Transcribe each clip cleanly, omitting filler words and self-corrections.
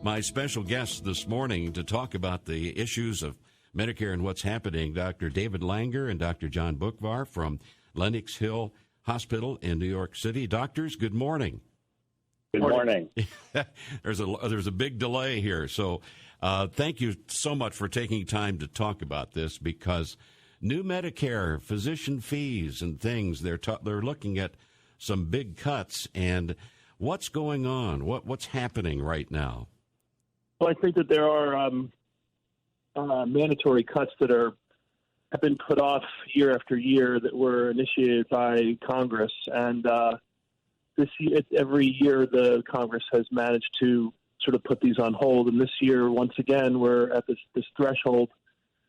My special guest this morning to talk about the issues of Medicare and what's happening, Dr. David Langer and Dr. John Bookvar from Lennox Hill Hospital in New York City. Doctors, good morning. Good morning. There's a big delay here, so thank you so much for taking time to talk about this, because new Medicare, physician fees and things, they're looking at some big cuts. And what's going on? What's happening right now? Well, I think that there are mandatory cuts that have been put off year after year that were initiated by Congress, and every year the Congress has managed to sort of put these on hold. And this year, once again, we're at this threshold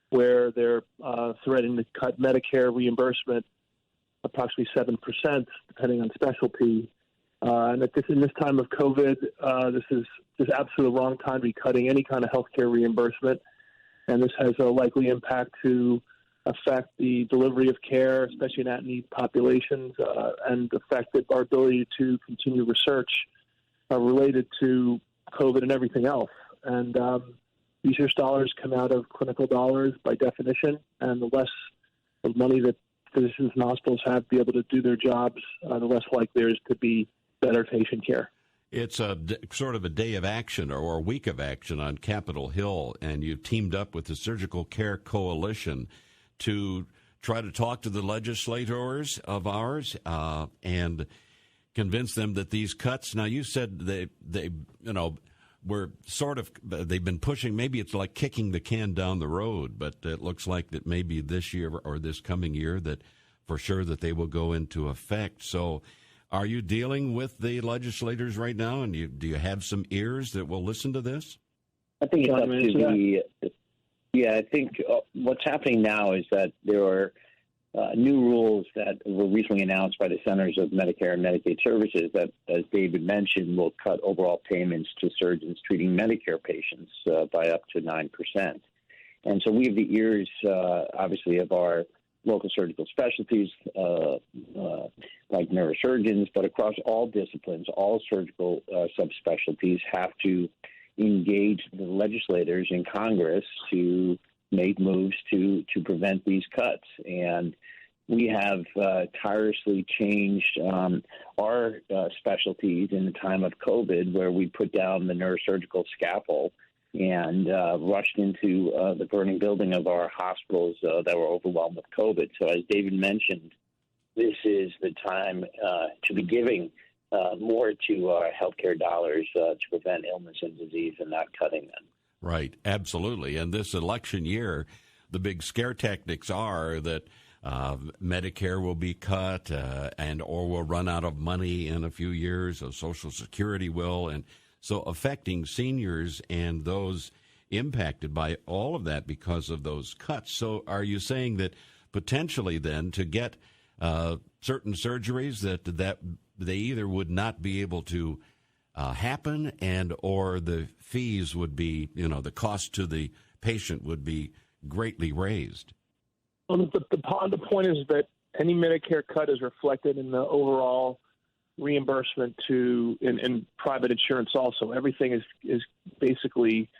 where they're threatening to cut Medicare reimbursement approximately 7%, depending on specialty. And in this time of COVID, this is just absolutely the wrong time to be cutting any kind of healthcare reimbursement. And this has a likely impact to affect the delivery of care, especially in at-need populations, and affect our ability to continue research related to COVID and everything else. And these dollars come out of clinical dollars by definition, and the less of money that physicians and hospitals have to be able to do their jobs, the less likely there is to be better patient care. It's sort of a day of action or a week of action on Capitol Hill, and you've teamed up with the Surgical Care Coalition to try to talk to the legislators of ours and convince them that these cuts. Now, you said they've been pushing. Maybe it's like kicking the can down the road, but it looks like that maybe this year or this coming year that for sure that they will go into effect. So are you dealing with the legislators right now, and do you have some ears that will listen to this? I think it's up to I think what's happening now is that there are new rules that were recently announced by the Centers of Medicare and Medicaid Services that, as David mentioned, will cut overall payments to surgeons treating Medicare patients by up to 9%. And so we have the ears, obviously, of our local surgical specialties like neurosurgeons, but across all disciplines, all surgical subspecialties have to engage the legislators in Congress to make moves to prevent these cuts. And we have tirelessly changed our specialties in the time of COVID, where we put down the neurosurgical scalpel and rushed into the burning building of our hospitals that were overwhelmed with COVID. So as David mentioned, this is the time to be giving more to our healthcare dollars to prevent illness and disease and not cutting them. Right, absolutely. And this election year, the big scare tactics are that Medicare will be cut or will run out of money in a few years, so Social Security will, and so affecting seniors and those impacted by all of that because of those cuts. So are you saying that potentially then to get certain surgeries that they either would not be able to happen, and or the fees would be, the cost to the patient would be greatly raised? Well, the point is that any Medicare cut is reflected in the overall reimbursement in private insurance. Also, everything is basically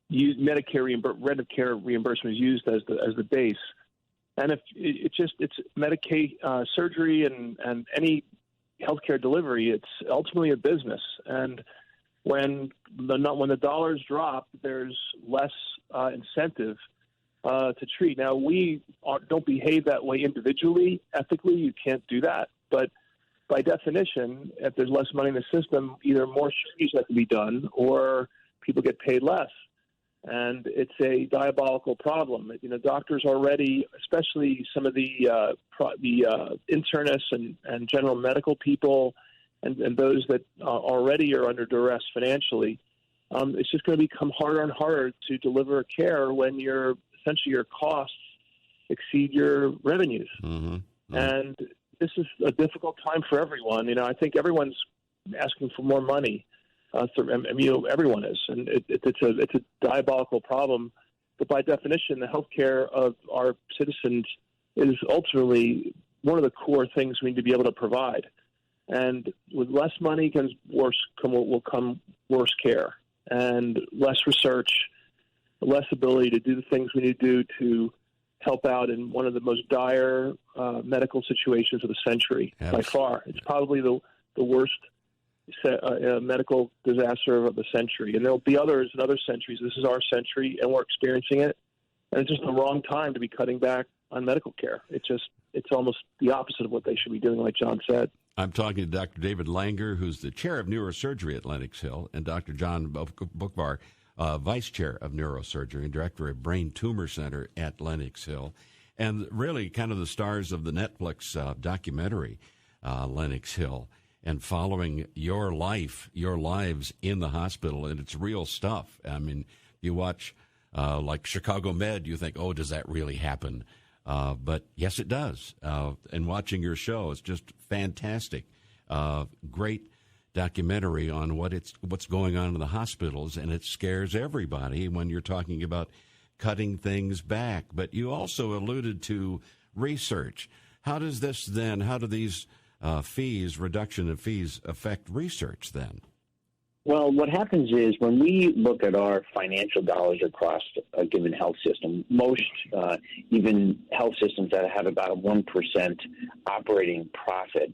used. Medicare reimbursement is used as the base, and if it's Medicaid surgery and any healthcare delivery, it's ultimately a business. And when the dollars drop, there's less incentive to treat. Now, we don't behave that way individually. Ethically, you can't do that. But by definition, if there's less money in the system, either more surgeries have to be done or people get paid less. And it's a diabolical problem. Doctors already, especially some of the internists and general medical people and those that already are under duress financially, it's just going to become harder and harder to deliver care when your costs exceed your revenues. Mm-hmm. Mm-hmm. And this is a difficult time for everyone. I think everyone's asking for more money. Everyone is, and it's a diabolical problem. But by definition, the health care of our citizens is ultimately one of the core things we need to be able to provide. And with less money will come worse care. and less research, less ability to do the things we need to do to help out in one of the most dire medical situations of the century by far. It's probably the worst medical disaster of the century. And there'll be others in other centuries. This is our century, and we're experiencing it. And it's just the wrong time to be cutting back on medical care. It's almost the opposite of what they should be doing, like John said. I'm talking to Dr. David Langer, who's the chair of neurosurgery at Lennox Hill, and Dr. John Bookvar, vice chair of neurosurgery and director of Brain Tumor Center at Lennox Hill, and really kind of the stars of the Netflix documentary, Lennox Hill, and following your lives in the hospital, and it's real stuff. I mean, you watch like Chicago Med, you think, oh, does that really happen? But yes, it does. And watching your show is just fantastic. Great documentary on what's going on in the hospitals, and it scares everybody when you're talking about cutting things back. But you also alluded to research. How do these reduction of fees affect research then? Well, what happens is when we look at our financial dollars across a given health system, most even health systems that have about a 1% operating profit,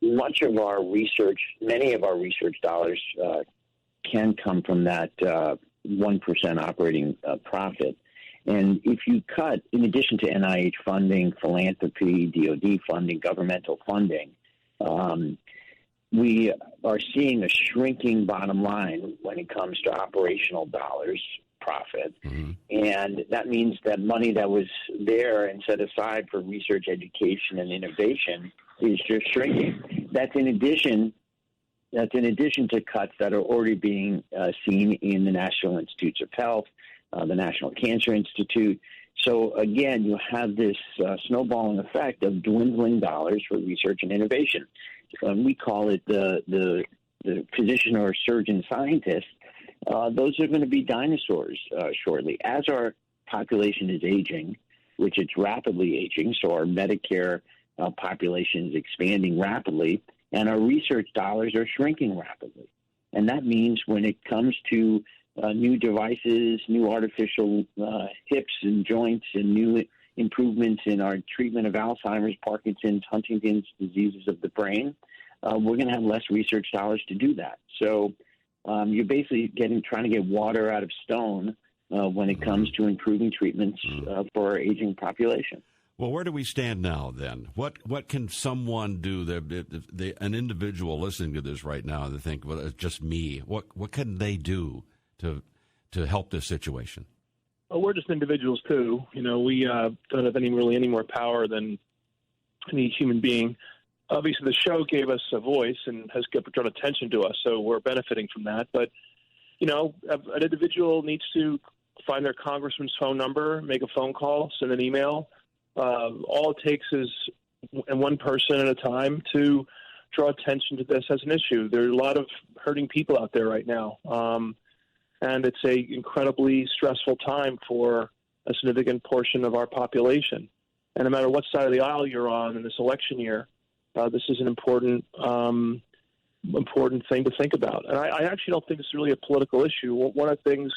many of our research dollars can come from that 1% operating profit. And if you cut, in addition to NIH funding, philanthropy, DOD funding, governmental funding, we are seeing a shrinking bottom line when it comes to operational dollars profit. Mm-hmm. And that means that money that was there and set aside for research, education, and innovation is just shrinking. That's in addition to cuts that are already being seen in the National Institutes of Health, the National Cancer Institute. So again, you have this snowballing effect of dwindling dollars for research and innovation. We call it the physician or surgeon scientist. Those are going to be dinosaurs shortly. As our population is aging, which it's rapidly aging, so our Medicare population is expanding rapidly, and our research dollars are shrinking rapidly. And that means when it comes to new devices, new artificial hips and joints, and new improvements in our treatment of Alzheimer's, Parkinson's, Huntington's diseases of the brain, we're going to have less research dollars to do that. So you're basically trying to get water out of stone when it comes to improving treatments for our aging population. Well, where do we stand now then? What can someone do, an individual listening to this right now, to think, well, it's just me. What can they do to help this situation? Well, we're just individuals too. You know, we don't have any more power than any human being. Obviously, the show gave us a voice and has drawn attention to us, so we're benefiting from that. But, you know, an individual needs to find their congressman's phone number, make a phone call, send an email. All it takes is one person at a time to draw attention to this as an issue. There are a lot of hurting people out there right now. And it's a incredibly stressful time for a significant portion of our population. And no matter what side of the aisle you're on in this election year, this is an important thing to think about. And I actually don't think it's really a political issue. One of the things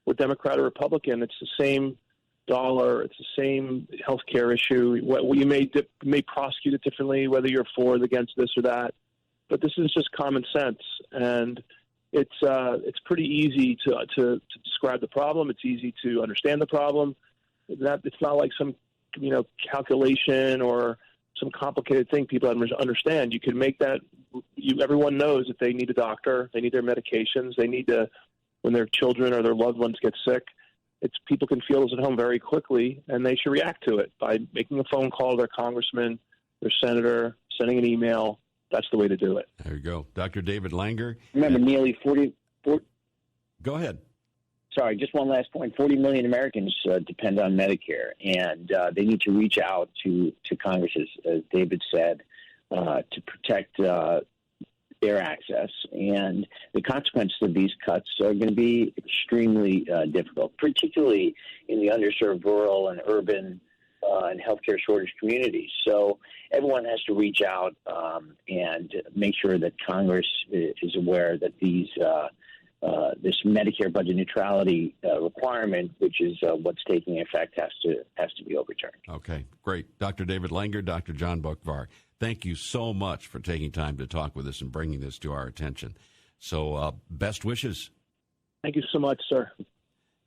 with Democrat or Republican, it's the same dollar, it's the same health care issue. You may prosecute it differently, whether you're for or against this or that. But this is just common sense. And it's pretty easy to describe the problem. It's easy to understand the problem. It's not like some calculation or some complicated thing people understand. You can make that. Everyone knows that they need a doctor. They need their medications. They need to, when their children or their loved ones get sick. People can feel this at home very quickly, and they should react to it by making a phone call to their congressman, their senator, sending an email. That's the way to do it. There you go. Dr. David Langer. Remember, nearly 40... Go ahead. Sorry, just one last point. 40 million Americans depend on Medicare, and they need to reach out to Congress, as David said, to protect their access. And the consequences of these cuts are going to be extremely difficult, particularly in the underserved rural and urban and healthcare shortage communities. So everyone has to reach out and make sure that Congress is aware that these this Medicare budget neutrality requirement, which is what's taking effect, has to be overturned. Okay, great. Dr. David Langer, Dr. John Bokvar, thank you so much for taking time to talk with us and bringing this to our attention. So best wishes. Thank you so much, sir.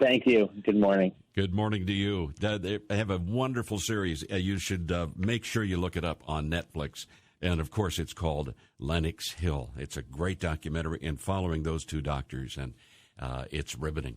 Thank you. Good morning. Good morning to you. They have a wonderful series. You should make sure you look it up on Netflix. And, of course, it's called Lennox Hill. It's a great documentary in following those two doctors, and it's riveting.